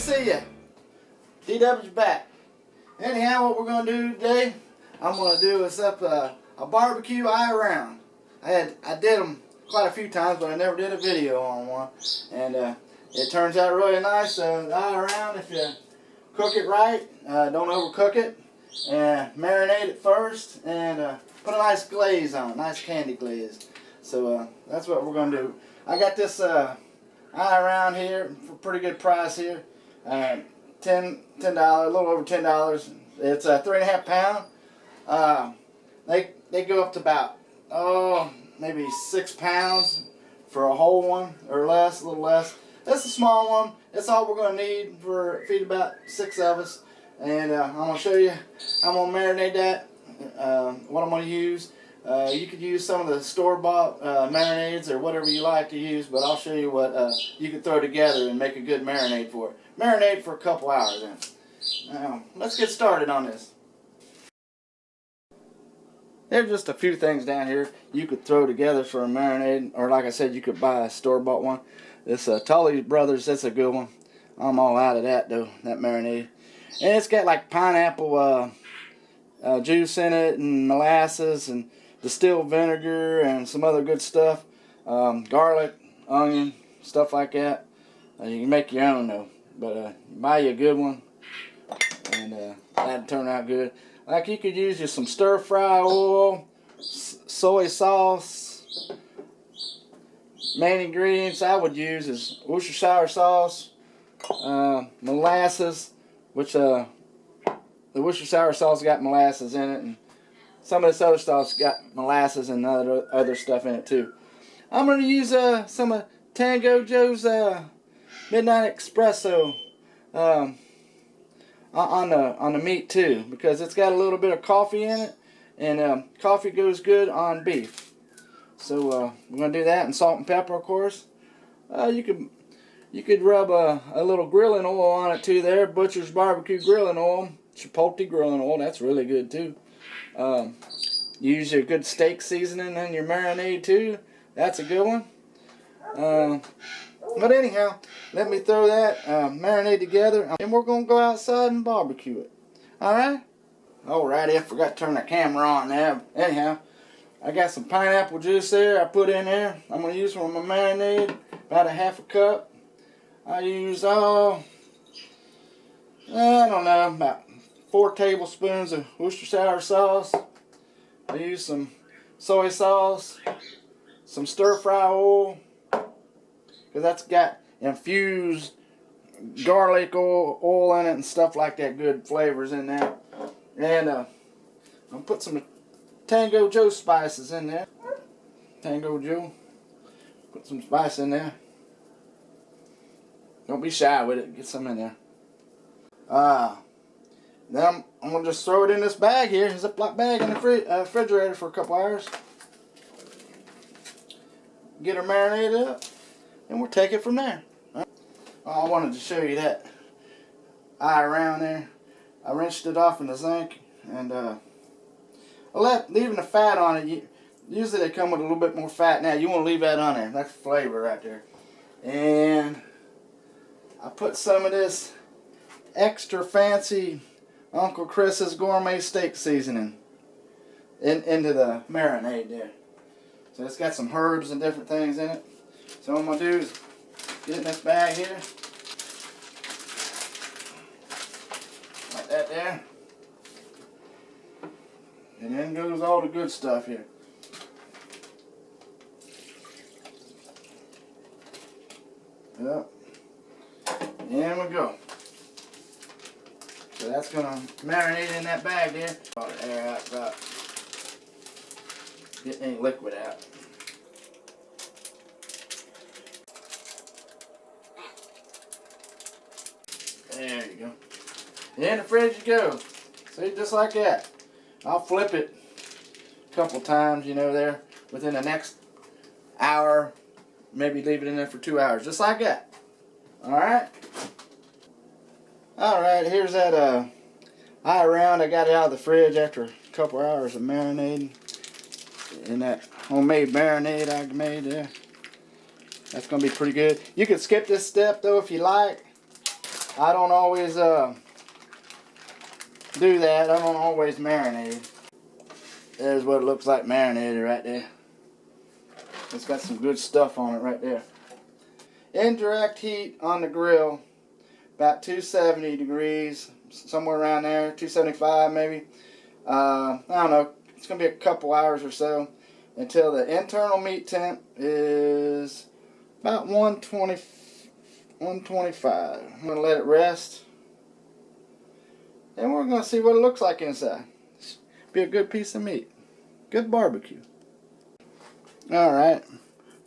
see ya. DW's back. Anyhow, what we're going to do today, I'm going to do is up a barbecue eye around. I did them quite a few times, but I never did a video on one. And it turns out really nice. The eye around, if you cook it right, don't overcook it, and marinate it first, and put a nice glaze on it, nice candy glaze. So that's what we're going to do. I got this eye around here for a pretty good price here. $10, a little over $10. It's 3.5 pound. They go up to about maybe 6 pounds for a whole one, or less, a little less. That's a small one. That's all we're going to need for feed about 6 of us. And I'm going to show you how I'm going to marinate that. What I'm going to use. You could use some of the store-bought marinades or whatever you like to use, but I'll show you what you can throw together and make a good marinade for it. Marinate for a couple hours then. Now, let's get started on this. There's just a few things down here you could throw together for a marinade, or like I said, you could buy a store-bought one. This Tully Brothers, that's a good one. I'm all out of that though, that marinade. And it's got like pineapple juice in it, and molasses, and distilled vinegar, and some other good stuff. Garlic, onion, stuff like that. You can make your own though, but buy you a good one, and that'd turn out good. Like you could use just some stir-fry oil, soy sauce. Main ingredients I would use is Worcestershire sauce, molasses, which the Worcestershire sauce got molasses in it, and some of this other sauce got molasses and other stuff in it too. I'm going to use some of Tango Joe's Midnight Espresso on the meat too, because it's got a little bit of coffee in it, and coffee goes good on beef. So we're going to do that, and salt and pepper, of course. You could rub a little grilling oil on it too there. Butcher's Barbecue grilling oil, Chipotle grilling oil, that's really good too. Use your good steak seasoning in your marinade too. That's a good one. But anyhow, let me throw that marinade together, and we're going to go outside and barbecue it. Alright? Alrighty, I forgot to turn the camera on there. Anyhow, I got some pineapple juice there I put in there. I'm going to use for my marinade, about a half a cup. I use, I don't know, about 4 tablespoons of Worcestershire sauce. I use some soy sauce, some stir-fry oil, because that's got infused garlic oil in it and stuff like that, good flavors in there. And I'll put some Tango Joe spices in there. Tango Joe. Put some spice in there. Don't be shy with it. Get some in there. Then I'm going to just throw it in this bag here. It's a Ziploc bag in the refrigerator for a couple hours. Get her marinated up, and we'll take it from there. Right. I wanted to show you that eye around there. I rinsed it off in the sink, and leaving the fat on it. Usually they come with a little bit more fat. Now you want to leave that on there. That's flavor right there. And I put some of this extra fancy Uncle Chris's gourmet steak seasoning into the marinade there. So it's got some herbs and different things in it. So what I'm going to do is get in this bag here. Like that there. And then goes all the good stuff here. Yep. In we go. So that's going to marinate in that bag there. All the air out, about getting any liquid out. There you go. In the fridge you go. See, just like that. I'll flip it a couple times, you know, there within the next hour. Maybe leave it in there for 2 hours, just like that. Alright? Alright, here's that eye around. I got it out of the fridge after a couple hours of marinating. In that homemade marinade I made there. That's going to be pretty good. You can skip this step though if you like. I don't always do that. I don't always marinate. There's what it looks like marinated right there. It's got some good stuff on it right there. Indirect heat on the grill, about 270 degrees, somewhere around there, 275 maybe. I don't know, it's going to be a couple hours or so until the internal meat temp is about 125. I'm going to let it rest. And we're going to see what it looks like inside. Be a good piece of meat. Good barbecue. Alright.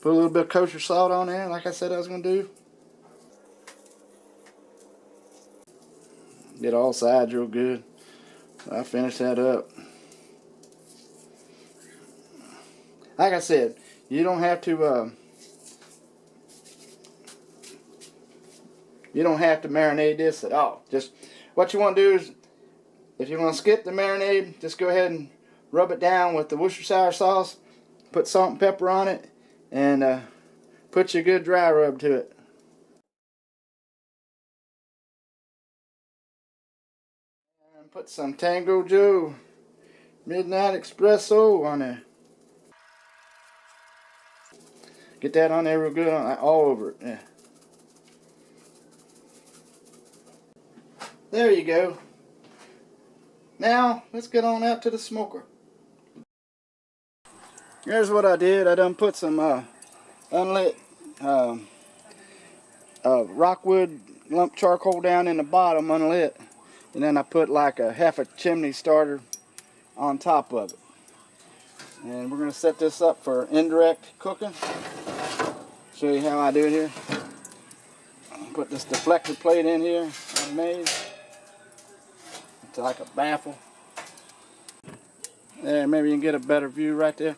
Put a little bit of kosher salt on there, like I said I was going to do. Get all sides real good. I finished that up. Like I said, you don't have to marinate this at all. Just what you want to do is, if you want to skip the marinade, just go ahead and rub it down with the Worcestershire sauce. Put salt and pepper on it, and put your good dry rub to it. And put some Tango Joe Midnight Espresso on there. Get that on there real good, all over it. Yeah. There you go. Now, let's get on out to the smoker. Here's what I did. I done put some unlit rockwood lump charcoal down in the bottom, unlit. And then I put like a half a chimney starter on top of it. And we're going to set this up for indirect cooking. Show you how I do it here. Put this deflector plate in here I made. It's like a baffle. There, maybe you can get a better view right there.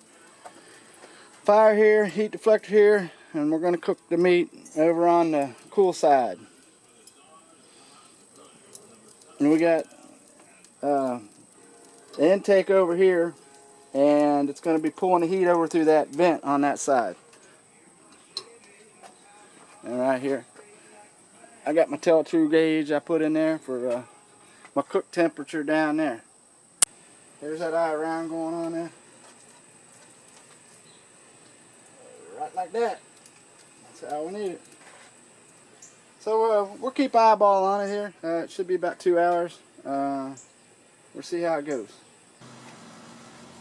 Fire here, heat deflector here, and we're going to cook the meat over on the cool side. And we got the intake over here, and it's going to be pulling the heat over through that vent on that side. And right here, I got my tell-true gauge I put in there for my cook temperature down there. There's that eye round going on there. Right like that. That's how we need it. So we'll keep eyeball on it here. It should be about 2 hours. We'll see how it goes.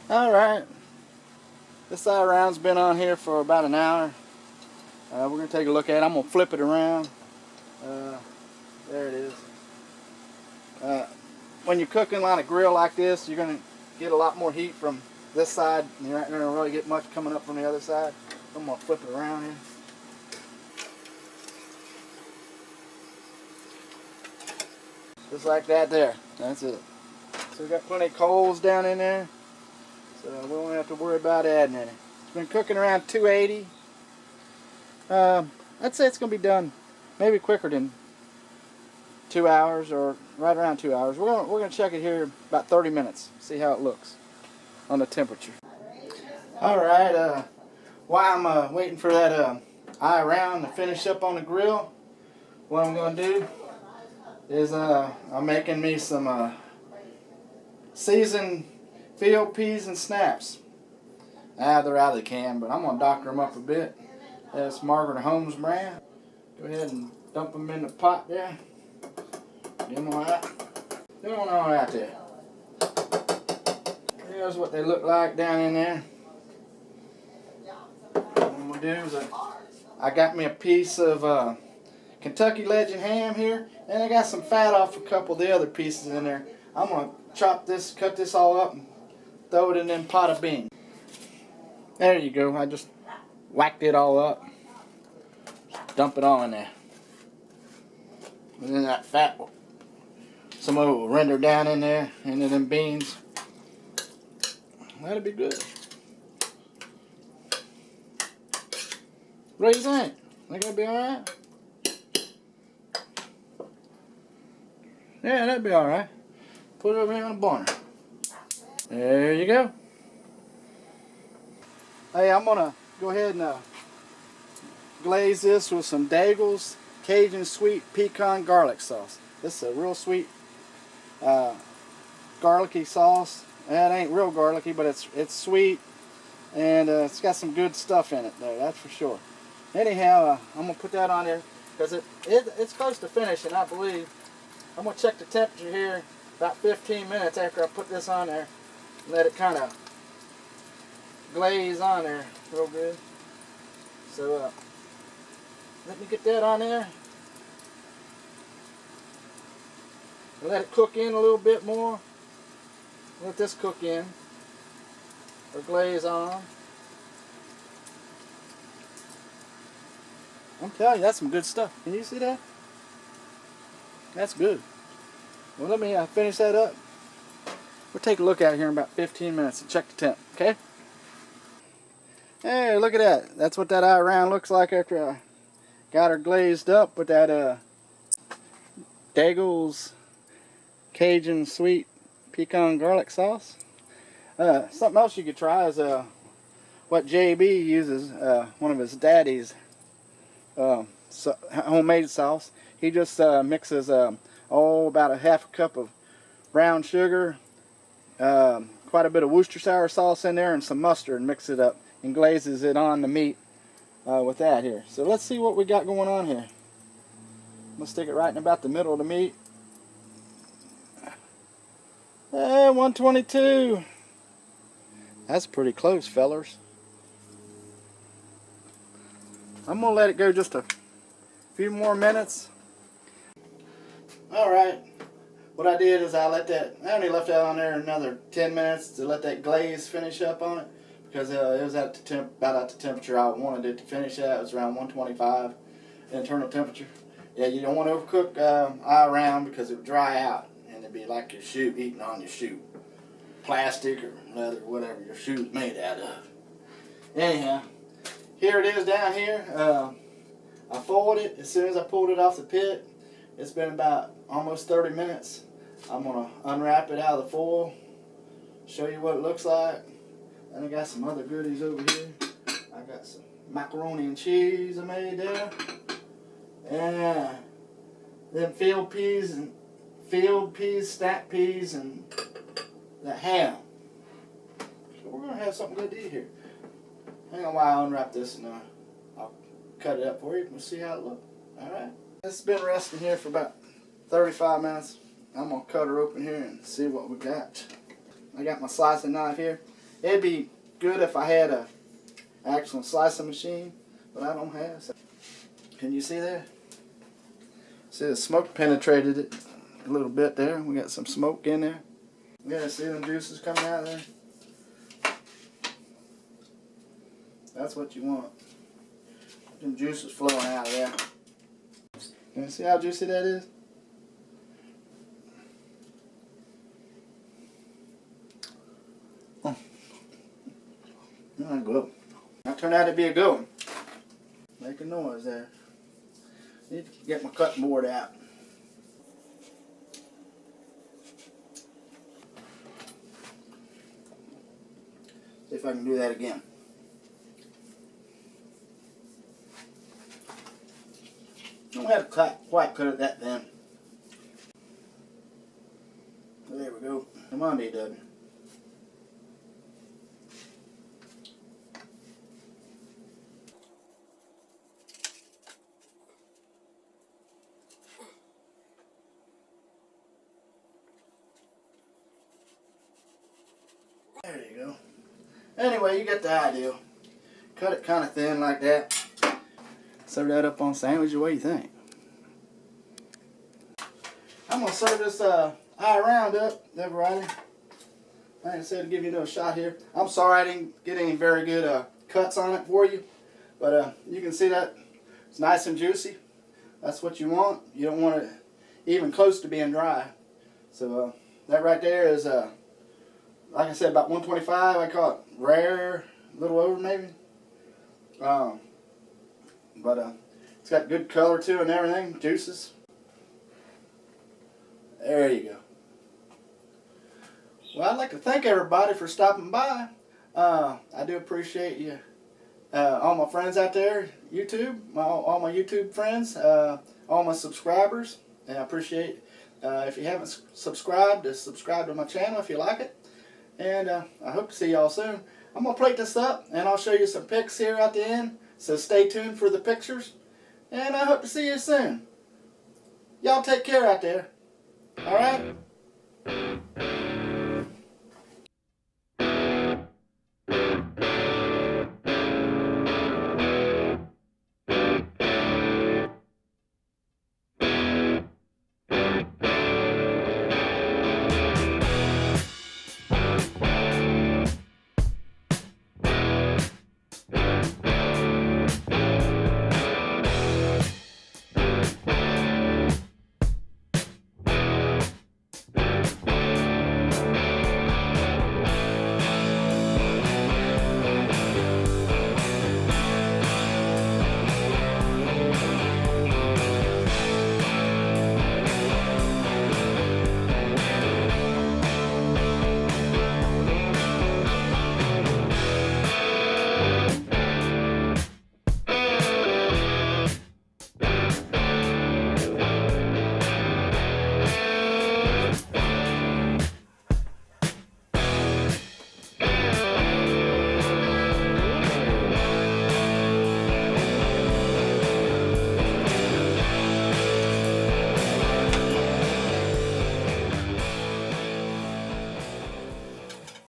Alright. This eye round's been on here for about an hour. We're going to take a look at it. I'm going to flip it around. There it is. When you're cooking on a grill like this, you're going to get a lot more heat from this side. You're not going to really get much coming up from the other side. I'm going to flip it around here. Just like that there. That's it. So we've got plenty of coals down in there. So we won't have to worry about adding any. It's been cooking around 280. I'd say it's going to be done maybe quicker than 2 hours, or right around 2 hours. We're going to check it here about 30 minutes. See how it looks on the temperature. Alright, while I'm waiting for that eye round to finish up on the grill, what I'm going to do is I'm making me some seasoned field peas and snaps. They're out of the can, but I'm going to doctor them up a bit. That's Margaret Holmes brand. Go ahead and dump them in the pot there. Get them all out. Doing all right there. Here's what they look like down in there. What I'm going to do is I got me a piece of Kentucky Legend ham here, and I got some fat off a couple of the other pieces in there. I'm going to chop this, cut this all up, and throw it in them pot of beans. There you go. I just whacked it all up. Dump it all in there. And then that fat, some of it will render down in there, into them beans. That'll be good. What do you think? Think that'll be alright? Yeah, that'd be alright. Put it over here on the burner. There you go. Hey, I'm gonna go ahead and glaze this with some Daigles. Cajun sweet pecan garlic sauce. This is a real sweet garlicky sauce. It ain't real garlicky, but it's sweet, and it's got some good stuff in it there, that's for sure. Anyhow, I'm going to put that on there because it's close to finishing, I believe. I'm going to check the temperature here about 15 minutes after I put this on there. Let it kind of glaze on there real good. So let me get that on there. Let it cook in a little bit more. Let this cook in or glaze on. I'm telling you, that's some good stuff. Can you see that? That's good. Well, let me finish that up. We'll take a look at it here in about 15 minutes and check the temp, okay? Hey, look at that. That's what that eye round looks like after I got her glazed up with that Daigle's Cajun sweet pecan garlic sauce. Something else you could try is what JB uses, one of his daddy's homemade sauce. He just mixes about a half a cup of brown sugar, quite a bit of Worcestershire sauce in there, and some mustard, and mix it up and glazes it on the meat with that here. So let's see what we got going on here. Let's stick it right in about the middle of the meat. Hey, 122. That's pretty close, fellers. I'm gonna let it go just a few more minutes. Alright, what I did is I only left that on there another 10 minutes to let that glaze finish up on it, because it was about at the temperature I wanted it to finish at. It was around 125 internal temperature. Yeah, you don't want to overcook eye round because it would dry out and it'd be like your shoe, eating on your shoe. Plastic or leather, whatever your shoe's made out of. Anyhow, here it is down here. I foiled it as soon as I pulled it off the pit. It's been about almost 30 minutes. I'm going to unwrap it out of the foil, show you what it looks like. And I got some other goodies over here. I got some macaroni and cheese I made there. And then field peas, stacked peas, and the ham. So we're going to have something good to eat here. Hang on while I unwrap this and I'll cut it up for you. We'll see how it looks. Alright. It's been resting here for about 35 minutes. I'm going to cut her open here and see what we got. I got my slicing knife here. It'd be good if I had an actual slicing machine, but I don't have. So. Can you see that? See, the smoke penetrated it a little bit there. We got some smoke in there. Yeah, see them juices coming out of there? That's what you want. Them juices flowing out of there. Can you see how juicy that is? Oh. Good. That turned out to be a good one. Make a noise there. Need to get my cutting board out. See if I can do that again. I don't have to quite cut it that thin. There we go. Come on, D-Dub. There you go. Anyway, you get the idea. Cut it kind of thin like that. Serve that up on sandwiches. What do you think? I'm going to serve this eye round up, everybody. Like I said, to give you another shot here. I'm sorry I didn't get any very good cuts on it for you. But you can see that it's nice and juicy. That's what you want. You don't want it even close to being dry. So that right there is, like I said, about 125. I call it rare, a little over maybe. But it's got good color too and everything, juices. There you go. Well, I'd like to thank everybody for stopping by. I do appreciate you, all my friends out there. YouTube, all my YouTube friends, all my subscribers, and I appreciate if you haven't subscribed, to subscribe to my channel if you like it. And I hope to see y'all soon. I'm going to plate this up, and I'll show you some pics here at the end, so stay tuned for the pictures. And I hope to see you soon. Y'all take care out there. Alright?